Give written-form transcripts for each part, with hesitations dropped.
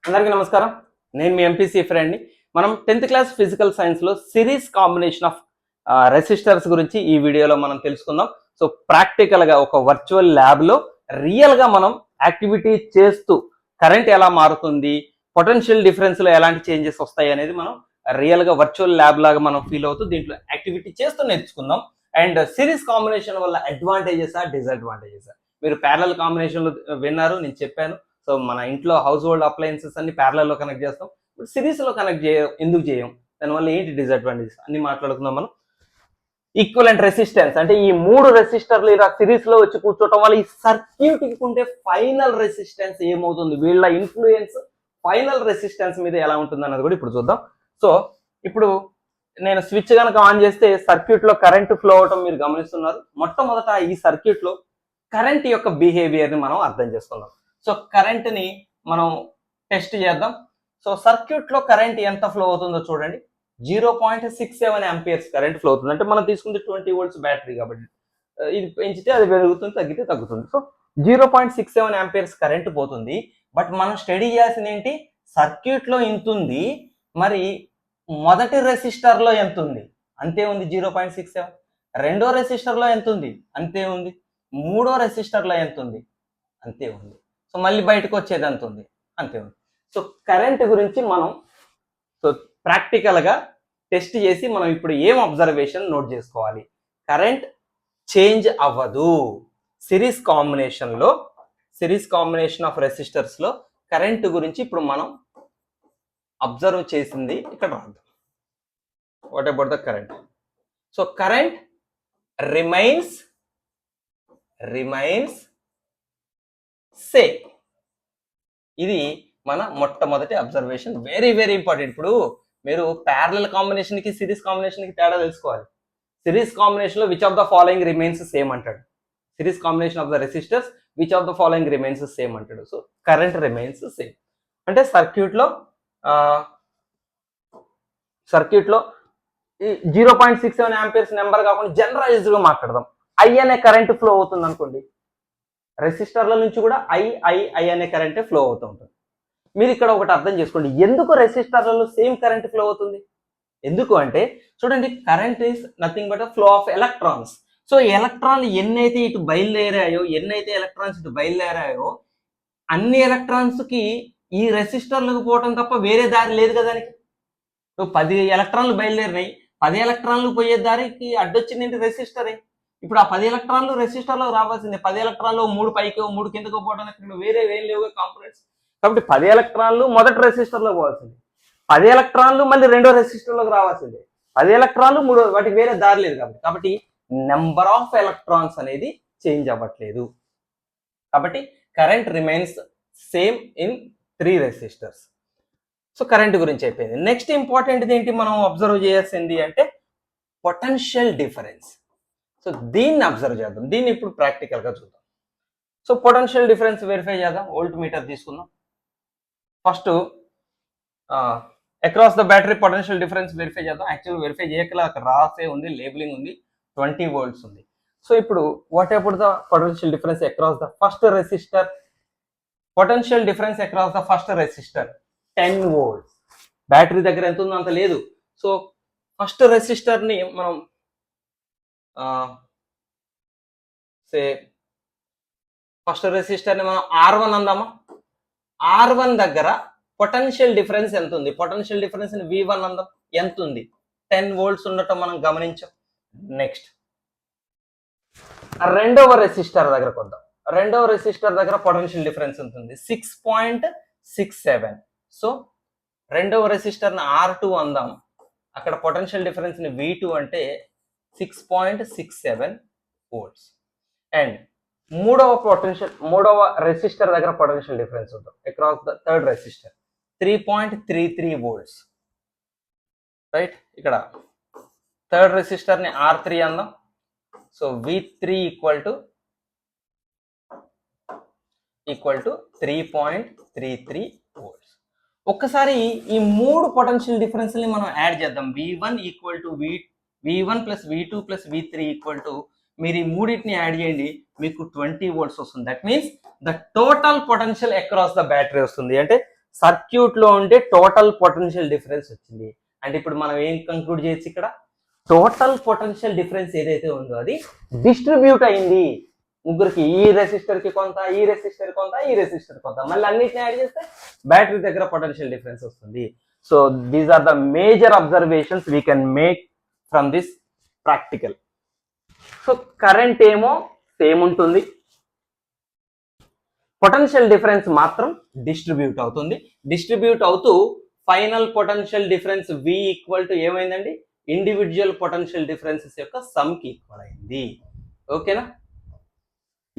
అందరికీ నమస్కారం. నేను మీ ఎంపీసీ ఫ్రెండ్ని. మనం 10th క్లాస్ ఫిజికల్ సైన్స్లో సిరీస్ కాంబినేషన్ ఆఫ్ రెసిస్టర్స్ గురించి ఈ వీడియోలో మనం తెలుసుకుందాం. సో ప్రాక్టికల్గా ఒక వర్చువల్ ల్యాబ్లో రియల్గా మనం యాక్టివిటీ చేస్తూ కరెంట్ ఎలా మారుతుంది, పొటెన్షియల్ డిఫరెన్స్లో ఎలాంటి చేంజెస్ వస్తాయి అనేది మనం రియల్గా వర్చువల్ ల్యాబ్ లాగా మనం ఫీల్ అవుతూ దీంట్లో యాక్టివిటీ చేస్తూ నేర్చుకుందాం. అండ్ సిరీస్ కాంబినేషన్ వల్ల అడ్వాంటేజెసా డిసడ్వాంటేజెసా, మీరు ప్యారలల్ కాంబినేషన్లో విన్నారు, నేను చెప్పాను. సో మన ఇంట్లో హౌస్ హోల్డ్ అప్లయన్సెస్ అన్ని ప్యారలల్లో కనెక్ట్ చేస్తాం, సిరీస్లో కనెక్ట్ ఎందుకు చేయం, దానివల్ల ఏంటి డిసడ్వాంటేజెస్ అన్ని మాట్లాడుకుందాం మనం. ఈక్వలెంట్ రెసిస్టెన్స్ అంటే ఈ మూడు రెసిస్టర్లు ఇలా సిరీస్ లో వచ్చి కూర్చోవటం వల్ల ఈ సర్క్యూట్ కి ఉంటే ఫైనల్ రెసిస్టెన్స్ ఏమవుతుంది, వీళ్ళ ఇన్ఫ్లుయెన్స్ ఫైనల్ రెసిస్టెన్స్ మీద ఎలా ఉంటుంది అన్నది కూడా ఇప్పుడు చూద్దాం. సో ఇప్పుడు నేను స్విచ్ కనుక ఆన్ చేస్తే సర్క్యూట్ లో కరెంట్ ఫ్లో అవటం మీరు గమనిస్తున్నారు. మొట్టమొదట ఈ సర్క్యూట్ లో కరెంట్ యొక్క బిహేవియర్ ని మనం అర్థం చేసుకుందాం. సో కరెంట్ ని మనం టెస్ట్ చేద్దాం. సో సర్క్యూట్ లో కరెంట్ ఎంత ఫ్లో అవుతుందో చూడండి. 0.67 ఆంపియర్స్ కరెంట్ ఫ్లో అవుతుంది. అంటే మనం తీసుకుంది 20 volts బ్యాటరీ కాబట్టి ఇది పెంచితే అది పెరుగుతుంది, తగ్గితే తగ్గుతుంది. సో 0.67 ఆంపియర్స్ కరెంట్ పోతుంది. బట్ మనం స్టడీ చేయాల్సింది ఏంటి, సర్క్యూట్ లో ఎంత ఉంది, మరి మొదటి రెసిస్టర్ లో ఎంత ఉంది, అంతే ఉంది 0.67. రెండో రెసిస్టర్ లో ఎంత ఉంది, అంతే ఉంది. మూడో రెసిస్టర్ లో ఎంత ఉంది, అంతే ఉంది. సో మళ్ళీ బయటకు వచ్చేది ఎంత ఉంది, అంతే ఉంది. సో కరెంట్ గురించి మనం ప్రాక్టికల్ గా టెస్ట్ చేసి మనం ఇప్పుడు ఏం అబ్జర్వేషన్ నోట్ చేసుకోవాలి. కరెంట్ చేంజ్ అవ్వదు. సిరీస్ కాంబినేషన్ ఆఫ్ రెసిస్టర్స్ లో కరెంట్ గురించి ఇప్పుడు మనం అబ్జర్వ్ చేసింది ఇక్కడ రాద్దాం. What about the current? So current remains same. ఇది మన మొట్టమొదటి అబ్జర్వేషన్. Very very important. ఇప్పుడు మీరు ప్యారలల్ కాంబినేషన్ కి సిరీస్ కాంబినేషన్ కి తేడా తెలుసుకోవాలి. సిరీస్ కాంబినేషన్ లో which of the following remains same అంటాడు. Series combination of the resistors which of the following remains same అంటాడు. సో కరెంట్ రిమైన్స్ సేమ్ అంటే సర్క్యూట్ లో 0.67 ఆంపియర్స్ నెంబర్ కాకుండా జనరలైజ్డ్ గా మాట్లాడదాం. ఐ అనే కరెంట్ ఫ్లో అవుతుంది అనుకోండి, రెసిస్టర్ల నుంచి కూడా ఐ అనే కరెంటే ఫ్లో అవుతూ ఉంటుంది. మీరు ఇక్కడ ఒకటి అర్థం చేసుకోండి, ఎందుకు రెసిస్టర్లలో సేమ్ కరెంట్ ఫ్లో అవుతుంది? ఎందుకు అంటే చూడండి, current is nothing but flow of electrons. So ఎలక్ట్రాన్లు ఎన్నైతే ఇటు బయలుదేరాయో, అన్ని ఎలక్ట్రాన్స్ కి ఈ రెసిస్టర్లకు పోవటం తప్ప వేరే దారి లేదు కదా. దానికి 10 ఎలక్ట్రాన్లు బయలుదేరినాయి, 10 ఎలక్ట్రాన్లు పోయే దారికి అడ్డొచ్చింది ఏంటి, రెసిస్టరే. ఇప్పుడు ఆ 10 ఎలక్ట్రాన్లు రెసిస్టర్లో రావాల్సిందే. 10 ఎలక్ట్రాన్లు 3 పైకో 3 కిందకో పోవడానికి వేరే ఏం లేవు కాంపోనెంట్స్. కాబట్టి 10 ఎలక్ట్రాన్లు మొదటి రెసిస్టర్లో పోవాల్సిందే, 10 ఎలక్ట్రాన్లు మళ్ళీ రెండో రెసిస్టర్లోకి రావాల్సిందే, 10 ఎలక్ట్రాన్లు మూడో, వాటికి వేరే దారి లేదు. కాబట్టి నెంబర్ ఆఫ్ ఎలక్ట్రాన్స్ అనేది చేంజ్ అవ్వట్లేదు. కాబట్టి current remains same in 3 resistors. So current గురించి అయిపోయింది. నెక్స్ట్ ఇంపార్టెంట్ ఏంటి మనం అబ్జర్వ్ చేయాల్సింది అంటే పొటెన్షియల్ డిఫరెన్స్. సో దీన్ని అబ్జర్వ్ చేద్దాం. దీన్ని ఇప్పుడు ప్రాక్టికల్ గా చూద్దాం. సో పొటెన్షియల్ డిఫరెన్స్ వెరిఫై చేద్దాం. వోల్ట్ మీటర్ తీసుకుందాం. First across the battery potential difference verify చేద్దాం. యాక్చువల్ వెరిఫై చేయకలా అక్కడ రాసే ఉంది, లేబులింగ్ ఉంది, 20 volts ఉంది. సో ఇప్పుడు what about the potential difference across the first resistor? Potential difference across the first resistor 10 volts. Battery దగ్గర ఎంత ఉందో అంత లేదు. సో ఫస్ట్ రెసిస్టర్ ని మనం ఫస్ట్ రెసిస్టర్ ని మనం R1 అందామా. R1 దగ్గర పొటెన్షియల్ డిఫరెన్స్ ఎంత ఉంది? పొటెన్షియల్ డిఫరెన్స్ ని V1 అందాం. ఎంత ఉంది? 10 volts ఉండటం మనం గమనించాం. నెక్స్ట్ రెండవ రెసిస్టర్ దగ్గరకు వద్దాం. రెండవ రెసిస్టర్ దగ్గర పొటెన్షియల్ డిఫరెన్స్ ఎంత ఉంది? 6.67. సో రెండవ రెసిస్టర్ ని R2 అందాం. అక్కడ పొటెన్షియల్ డిఫరెన్స్ ని V2 అంటే 6.67 volts. అండ్ మూడవ రెసిస్టర్ దగ్గర పొటెన్షియల్ డిఫరెన్స్ ఉంటుంది across the third resistor 3.33 volts. Right, ఇక్కడ థర్డ్ రెసిస్టర్ ని R3 అందాం. So V3 equal to 3.33 volts. ఒక్కసారి ఈ మూడు పొటెన్షియల్ డిఫరెన్స్ ని మనం యాడ్ చేద్దాం. V1 equal to V1 plus V2 plus V3 equal to, మీరు ఈ మూడింటిని యాడ్ చేయండి, మీకు 20 volts వస్తుంది. That means the total potential across the battery వస్తుంది. అంటే సర్క్యూట్ లో ఉండే టోటల్ పొటెన్షియల్ డిఫరెన్స్ వచ్చింది. అంటే ఇప్పుడు మనం ఏం కంక్లూడ్ చేయొచ్చు, ఇక్కడ టోటల్ పొటెన్షియల్ డిఫరెన్స్ ఏదైతే ఉందో అది డిస్ట్రిబ్యూట్ అయింది ముగ్గురికి, ఈ రెసిస్టర్ కి కొంత, ఈ రెసిస్టర్ కొంత, ఈ రెసిస్టర్ కొంత, మళ్ళీ అన్నిటిని యాడ్ చేస్తే బ్యాటరీ దగ్గర పొటెన్షియల్ డిఫరెన్స్ వస్తుంది. So these are the major observations we can make from this practical. So current ఏమో సేమ్ ఉంటుంది, పొటెన్షియల్ డిఫరెన్స్ మాత్రం డిస్ట్రిబ్యూట్ అవుతుంది. డిస్ట్రిబ్యూట్ అవుతూ final potential difference V equal to ఏమైందండి, ఇండివిజువల్ పొటెన్షియల్ డిఫరెన్సెస్ యొక్క sum కి equal అయింది. ఓకేనా,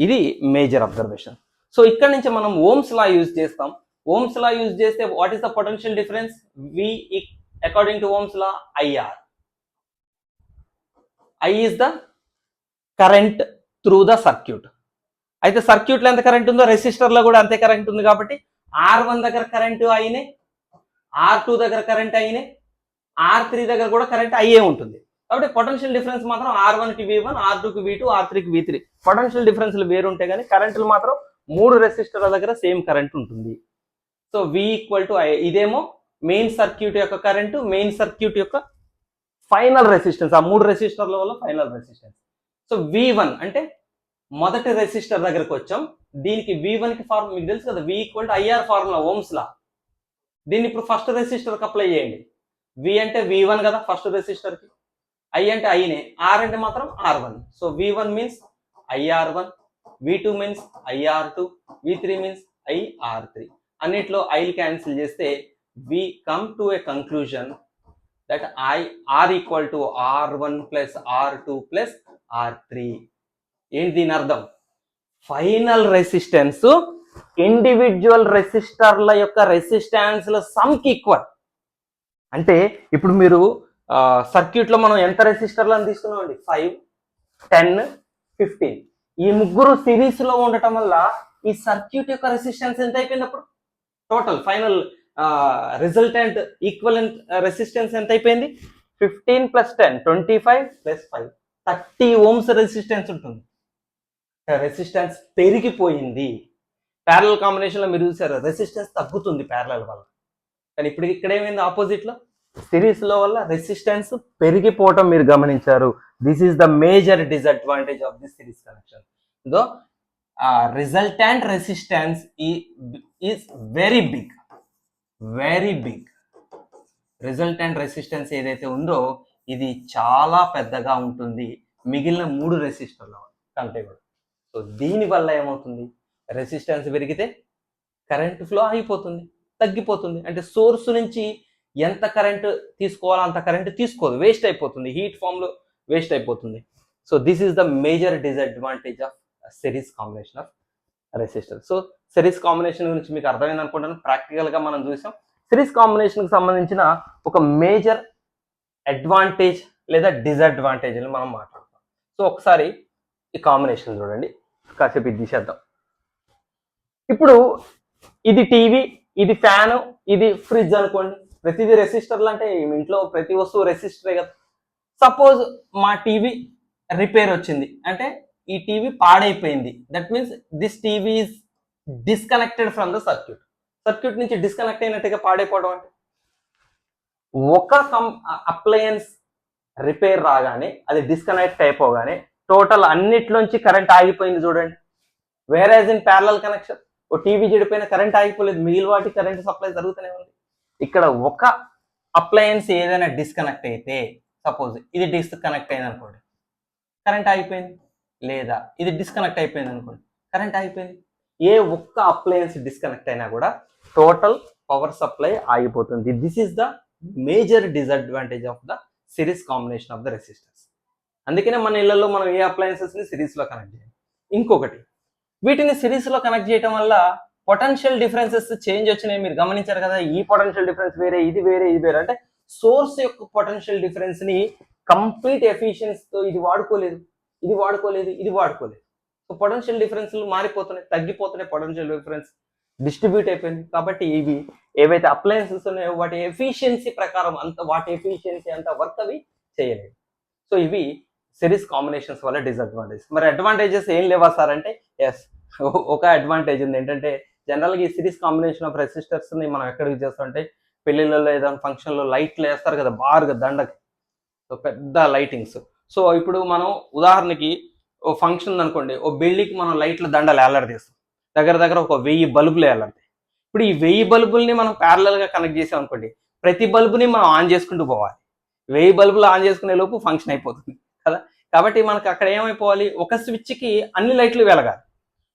ఇది మేజర్ అబ్జర్వేషన్. సో ఇక్కడ నుంచి మనం ఓమ్స్ లా యూజ్ చేస్తాం. ఓమ్స్ లా యూజ్ చేస్తే what is the potential difference, V according to Ohm's law IR. I is the current through the circuit. అయితే సర్క్యూట్లో ఎంత కరెంట్ ఉందో రెసిస్టర్లో కూడా అంతే కరెంట్ ఉంది కాబట్టి R1 దగ్గర కరెంట్ ఐనే, R2 దగ్గర కరెంట్ ఐనే, R3 దగ్గర కూడా కరెంట్ ఐఏ ఉంటుంది. కాబట్టి పొటెన్షియల్ డిఫరెన్స్ మాత్రం R1 కి V1, R2 కి V2, R3 కి V3. పొటెన్షియల్ డిఫరెన్స్లు వేరు ఉంటాయి కానీ కరెంట్లు మాత్రం మూడు రెసిస్టర్ల దగ్గర సేమ్ కరెంట్ ఉంటుంది. So V equal to I. ఇదేమో మెయిన్ సర్క్యూట్ యొక్క కరెంటు, మెయిన్ సర్క్యూట్ యొక్క ఫైనల్ రెసిస్టెన్స్, ఆ మూడు రెసిస్టర్ల వల్ల ఫైనల్ రెసిస్టెన్స్. సో V1 అంటే మొదటి రెసిస్టర్ దగ్గరకు వచ్చాం. దీనికి V1 కి ఫార్ములా మీకు తెలుసు కదా, V equal to IR formula Ohm's law. దీన్ని ఇప్పుడు ఫస్ట్ రెసిస్టర్కి అప్లై చేయండి. V అంటే V1 కదా ఫస్ట్ రెసిస్టర్ కి, I అంటే ఐనే, R అంటే మాత్రం R1. So V1 means IR1, V2 means IR2, V3 means IR3. అన్నిట్లో ఐలు క్యాన్సిల్ చేస్తే we come to a conclusion that R equal to R1 plus R2 plus R3. ఏంటి దీని అర్థం, ఫైనల్ రెసిస్టెన్స్ ఇండివిజువల్ రెసిస్టర్ల యొక్క రెసిస్టెన్స్ల సమ్కి ఈక్వల్. అంటే ఇప్పుడు మీరు సర్క్యూట్లో మనం ఎంత రెసిస్టర్లను తీసుకున్నాం అండి, 5, 10, 15. ఈ ముగ్గురు సిరీస్ లో ఉండటం వల్ల ఈ సర్క్యూట్ యొక్క రెసిస్టెన్స్ ఎంత అయిపోయింది, అప్పుడు total final resultant equivalent resistance ఎంత అయిపోయింది, 15 + 10 25 + 5 30 ఓమ్స్ రెసిస్టెన్స్ ఉంటుంది. రెసిస్టెన్స్ పెరిగిపోయింది. ప్యారలల్ కాంబినేషన్ లో మీరు చూసారు రెసిస్టెన్స్ తగ్గుతుంది ప్యారలల్ వల్ల, కానీ ఇప్పుడు ఇక్కడ ఏమైంది ఆపోజిట్ లో, సిరీస్ లో వల్ల రెసిస్టెన్స్ పెరిగిపోవటం మీరు గమనించారు. This is the major disadvantage of this series connection. Though resultant resistance is very big, very big. Resultant resistance ఏదైతే ఉందో ఇది చాలా పెద్దగా ఉంటుంది మిగిలిన మూడు రెసిస్టర్ల కంటే కూడా. సో దీనివల్ల ఏమవుతుంది, రెసిస్టెన్స్ పెరిగితే కరెంట్ ఫ్లో ఆగిపోతుంది, తగ్గిపోతుంది. అంటే సోర్స్ నుంచి ఎంత కరెంట్ తీసుకోవాలో అంత కరెంట్ తీసుకోదు, వేస్ట్ అయిపోతుంది, హీట్ ఫామ్ లో వేస్ట్ అయిపోతుంది. So this is the major disadvantage of series combination of resistor. So series combination గురించి మీకు అర్థమైంది అనుకుంటాను. ప్రాక్టికల్ గా మనం చూసాం. సిరీస్ కాంబినేషన్ కి సంబంధించిన ఒక మేజర్ అడ్వాంటేజ్ లేదా డిసడ్వాంటేజ్ అని మనం మాట్లాడతాం. సో ఒకసారి ఈ కాంబినేషన్ చూడండి, కాసేపు ఇది తీసేద్దాం. ఇప్పుడు ఇది టీవీ, ఇది ఫ్యాను, ఇది ఫ్రిడ్జ్ అనుకోండి. ప్రతిదీ రెసిస్టర్లు అంటే ఇంట్లో ప్రతి వస్తువు రెసిస్టరే కదా. సపోజ్ మా టీవీ రిపేర్ వచ్చింది అంటే ఈ టీవీ పాడైపోయింది, that means this TV is disconnected from the circuit. Circuit నుంచి డిస్కనెక్ట్ అయినట్టుగా పాడైపోవడం అంటే ఒక అప్లయన్స్ రిపేర్ రాగానే అది డిస్కనెక్ట్ అయిపోగానే టోటల్ అన్నిట్లోంచి కరెంట్ ఆగిపోయింది చూడండి. వేరేజ్ ఇన్ ప్యారలల్ కనెక్షన్ ఓ టీవీ చెడిపోయిన కరెంట్ ఆగిపోలేదు, మిగిలిన వాటి కరెంట్ సప్లై జరుగుతూనే ఉంది. ఇక్కడ ఒక అప్లయన్స్ ఏదైనా డిస్కనెక్ట్ అయితే, సపోజ్ ఇది డిస్కనెక్ట్ అయింది అనుకోండి, కరెంట్ ఆగిపోయింది. లేదా ఇది డిస్కనెక్ట్ అయిపోయింది అనుకోండి, కరెంట్ ఆగిపోయింది. ఏ ఒక్క అప్లయన్స్ డిస్కనెక్ట్ అయినా కూడా టోటల్ పవర్ సప్లై ఆగిపోతుంది. This is the major disadvantage of the series combination of the resistors. అందుకనే మన ఇళ్లలో మనం ఏ అప్లయన్సెస్ ని సిరీస్ లో కనెక్ట్ చేయాలి. ఇంకొకటి, వీటిని సిరీస్ లో కనెక్ట్ చేయడం వల్ల పొటెన్షియల్ డిఫరెన్సెస్ చేంజ్ వచ్చినాయి మీరు గమనించారు కదా. ఈ పొటెన్షియల్ డిఫరెన్స్ వేరే, ఇది వేరే, ఇది వేరే. అంటే సోర్స్ యొక్క పొటెన్షియల్ డిఫరెన్స్ ని కంప్లీట్ ఎఫిషియన్సీతో ఇది వాడుకోలేదు, ఇది వాడుకోలేదు, ఇది వాడుకోలేదు. సో పొటెన్షియల్ డిఫరెన్స్లు మారిపోతున్నాయి, తగ్గిపోతున్నాయి, పొటెన్షియల్ డిఫరెన్స్ డిస్ట్రిబ్యూట్ అయిపోయింది. కాబట్టి ఇవి ఏవైతే అప్లయన్సెస్ ఉన్నాయో వాటి ఎఫిషియన్సీ ప్రకారం వాటి ఎఫిషియన్సీ అంత వర్క్ అవి చేయలేదు. సో ఇవి సిరీస్ కాంబినేషన్స్ వల్ల డిసడ్వాంటేజ్. మరి అడ్వాంటేజెస్ ఏం లేవా సార్ అంటే, ఎస్, ఒక అడ్వాంటేజ్ ఉంది. ఏంటంటే జనరల్గా ఈ సిరీస్ కాంబినేషన్ ఆఫ్ రెసిస్టర్స్ని మనం ఎక్కడ యూజ్ చేస్తామంటే పెళ్ళిళ్ళలో ఏదైనా ఫంక్షన్లో లైట్లు వేస్తారు కదా బాగా దండకి, సో పెద్ద లైటింగ్స్. సో ఇప్పుడు మనం ఉదాహరణకి ఓ ఫంక్షన్ అనుకోండి, ఓ బిల్డింగ్కి మనం లైట్ల దండలు వేలాడదీస్తాం, దగ్గర దగ్గర ఒక 1000 బల్బులు వేలాడతాయి. ఇప్పుడు ఈ 1000 బల్బుల్ని మనం ప్యారలల్గా కనెక్ట్ చేసాం అనుకోండి, ప్రతి బల్బుని మనం ఆన్ చేసుకుంటూ పోవాలి. 1000 బల్బులు ఆన్ చేసుకునే లోపు ఫంక్షన్ అయిపోతుంది కదా. కాబట్టి మనకు అక్కడ ఏమైపోవాలి, ఒక స్విచ్కి అన్ని లైట్లు వెలగాలి.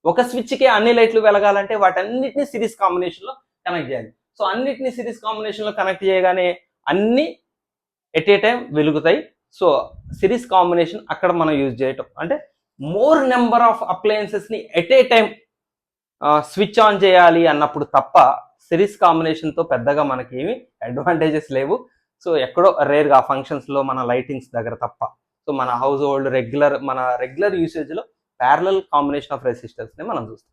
ఒక స్విచ్కి అన్ని లైట్లు వెలగాలంటే వాటన్నిటిని సిరీస్ కాంబినేషన్లో కనెక్ట్ చేయాలి. సో అన్నిటిని సిరీస్ కాంబినేషన్లో కనెక్ట్ చేయగానే అన్ని ఎట్ ఏ టైం వెలుగుతాయి. సో సిరీస్ కాంబినేషన్ అక్కడ మనం యూజ్ చేయటం అంటే మోర్ నెంబర్ ఆఫ్ అప్లయన్సెస్ని at a time switch on చేయాలి అన్నప్పుడు తప్ప సిరీస్ కాంబినేషన్తో పెద్దగా మనకి ఏమి అడ్వాంటేజెస్ లేవు. సో ఎక్కడో రేర్గా ఫంక్షన్స్లో మన లైటింగ్స్ దగ్గర తప్ప. సో మన హౌస్ హోల్డ్ మన రెగ్యులర్ యూసేజ్లో ప్యారలల్ కాంబినేషన్ ఆఫ్ రెసిస్టర్స్ని మనం చూస్తాం.